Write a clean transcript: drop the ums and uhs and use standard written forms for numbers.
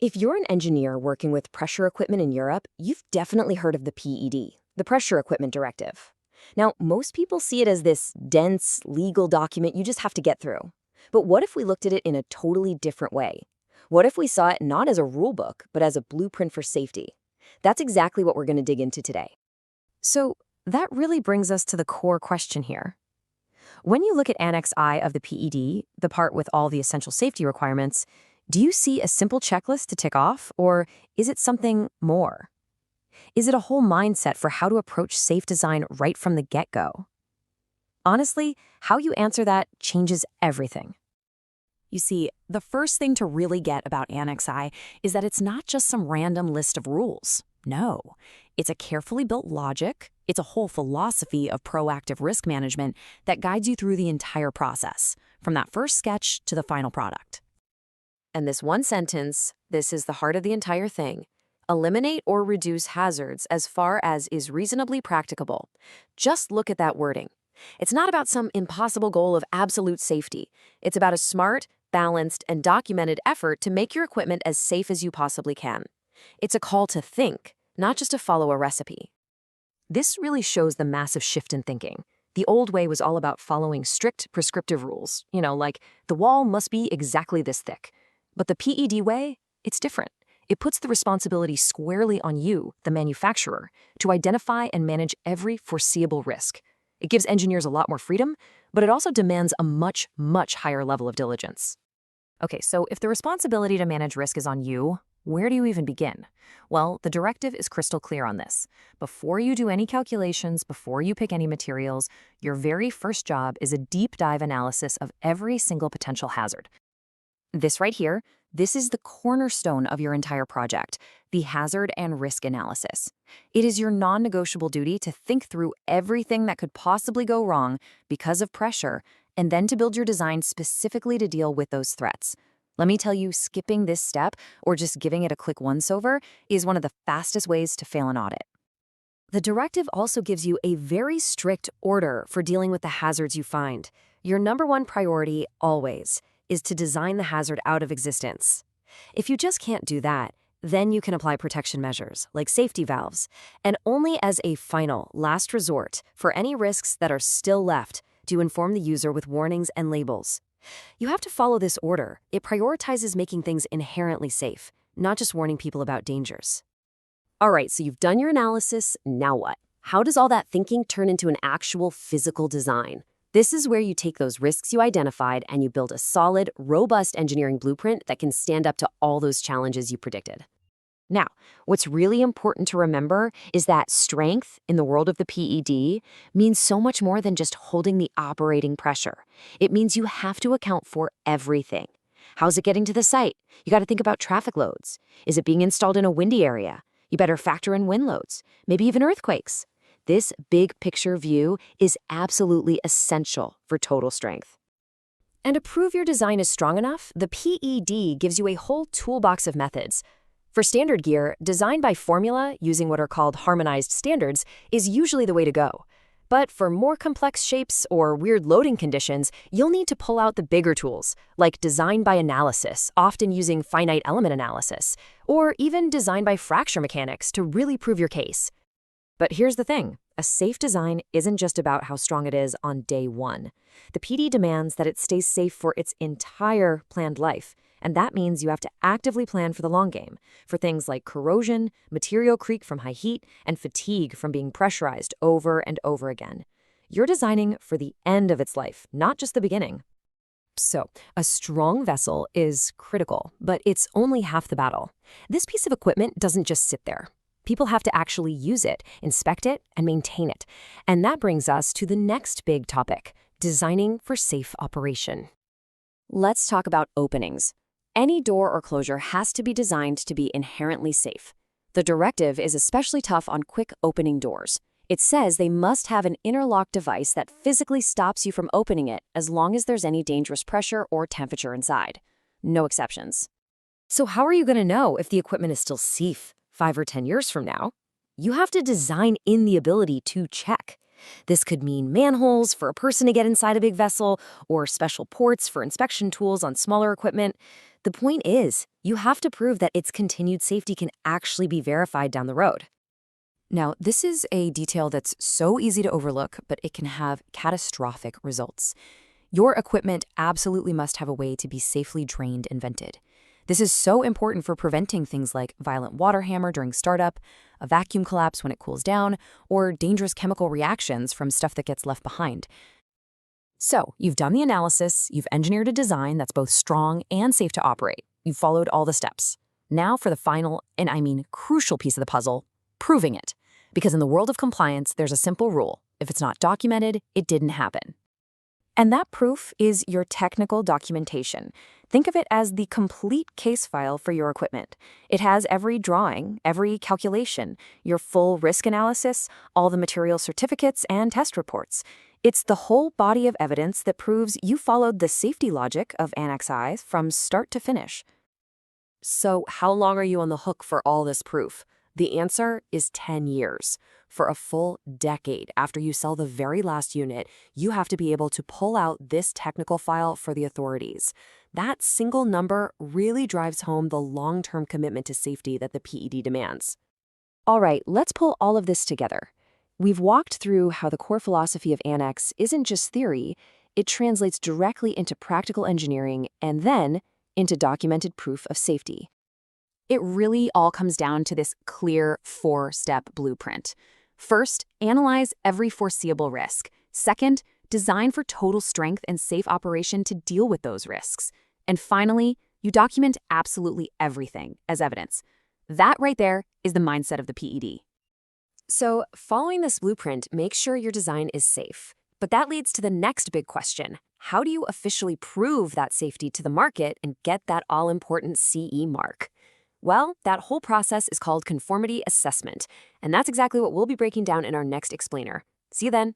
If you're an engineer working with pressure equipment in Europe, you've definitely heard of the PED, the Pressure Equipment Directive. Now, most people see it as this dense legal document you just have to get through. But what if we looked at it in a totally different way? What if we saw it not as a rule book, but as a blueprint for safety? That's exactly what we're going to dig into today. So that really brings us to the core question here. When you look at Annex I of the PED, the part with all the essential safety requirements, do you see a simple checklist to tick off, or is it something more? Is it a whole mindset for how to approach safe design right from the get-go? Honestly, how you answer that changes everything. You see, the first thing to really get about Annex I is that it's not just some random list of rules. No, it's a carefully built logic. It's a whole philosophy of proactive risk management that guides you through the entire process, from that first sketch to the final product. And this one sentence, this is the heart of the entire thing. Eliminate or reduce hazards as far as is reasonably practicable. Just look at that wording. It's not about some impossible goal of absolute safety. It's about a smart, balanced, and documented effort to make your equipment as safe as you possibly can. It's a call to think, not just to follow a recipe. This really shows the massive shift in thinking. The old way was all about following strict prescriptive rules, like the wall must be exactly this thick. But the PED way, it's different. It puts the responsibility squarely on you, the manufacturer, to identify and manage every foreseeable risk. It gives engineers a lot more freedom, but it also demands a much, much higher level of diligence. Okay, so if the responsibility to manage risk is on you, where do you even begin? Well, the directive is crystal clear on this. Before you do any calculations, before you pick any materials, your very first job is a deep dive analysis of every single potential hazard. This right here, this is the cornerstone of your entire project, the hazard and risk analysis. It is your non-negotiable duty to think through everything that could possibly go wrong because of pressure, and then to build your design specifically to deal with those threats. Let me tell you, skipping this step, or just giving it a quick once-over, is one of the fastest ways to fail an audit. The directive also gives you a very strict order for dealing with the hazards you find. Your number one priority, always, is to design the hazard out of existence. If you just can't do that, then you can apply protection measures, like safety valves, and only as a final, last resort for any risks that are still left, do you inform the user with warnings and labels. You have to follow this order. It prioritizes making things inherently safe, not just warning people about dangers. All right, so you've done your analysis, now what? How does all that thinking turn into an actual physical design? This is where you take those risks you identified and you build a solid, robust engineering blueprint that can stand up to all those challenges you predicted. Now, what's really important to remember is that strength in the world of the PED means so much more than just holding the operating pressure. It means you have to account for everything. How's it getting to the site? You got to think about traffic loads. Is it being installed in a windy area? You better factor in wind loads, maybe even earthquakes. This big picture view is absolutely essential for total strength. And to prove your design is strong enough, the PED gives you a whole toolbox of methods. For standard gear, design by formula using what are called harmonized standards is usually the way to go. But for more complex shapes or weird loading conditions, you'll need to pull out the bigger tools, like design by analysis, often using finite element analysis, or even design by fracture mechanics to really prove your case. But here's the thing, a safe design isn't just about how strong it is on day one. The PD demands that it stays safe for its entire planned life, and that means you have to actively plan for the long game, for things like corrosion, material creep from high heat, and fatigue from being pressurized over and over again. You're designing for the end of its life, not just the beginning. So, a strong vessel is critical, but it's only half the battle. This piece of equipment doesn't just sit there. People have to actually use it, inspect it, and maintain it. And that brings us to the next big topic, designing for safe operation. Let's talk about openings. Any door or closure has to be designed to be inherently safe. The directive is especially tough on quick opening doors. It says they must have an interlock device that physically stops you from opening it as long as there's any dangerous pressure or temperature inside. No exceptions. So how are you going to know if the equipment is still safe 5 or 10 years from now? You have to design in the ability to check. This could mean manholes for a person to get inside a big vessel, or special ports for inspection tools on smaller equipment. The point is, you have to prove that its continued safety can actually be verified down the road. Now, this is a detail that's so easy to overlook, but it can have catastrophic results. Your equipment absolutely must have a way to be safely drained and vented. This is so important for preventing things like violent water hammer during startup, a vacuum collapse when it cools down, or dangerous chemical reactions from stuff that gets left behind. So, you've done the analysis, you've engineered a design that's both strong and safe to operate. You've followed all the steps. Now for the final, and I mean crucial piece of the puzzle, proving it. Because in the world of compliance, there's a simple rule. If it's not documented, it didn't happen. And that proof is your technical documentation. Think of it as the complete case file for your equipment. It has every drawing, every calculation, your full risk analysis, all the material certificates and test reports. It's the whole body of evidence that proves you followed the safety logic of Annex I from start to finish. So how long are you on the hook for all this proof? The answer is 10 years. For a full decade after you sell the very last unit, you have to be able to pull out this technical file for the authorities. That single number really drives home the long-term commitment to safety that the PED demands. All right, let's pull all of this together. We've walked through how the core philosophy of Annex isn't just theory, it translates directly into practical engineering and then into documented proof of safety. It really all comes down to this clear 4-step blueprint. First, analyze every foreseeable risk. Second, design for total strength and safe operation to deal with those risks. And finally, you document absolutely everything as evidence. That right there is the mindset of the PED. So, following this blueprint makes sure your design is safe. But that leads to the next big question. How do you officially prove that safety to the market and get that all-important CE mark? Well, that whole process is called conformity assessment, and that's exactly what we'll be breaking down in our next explainer. See you then.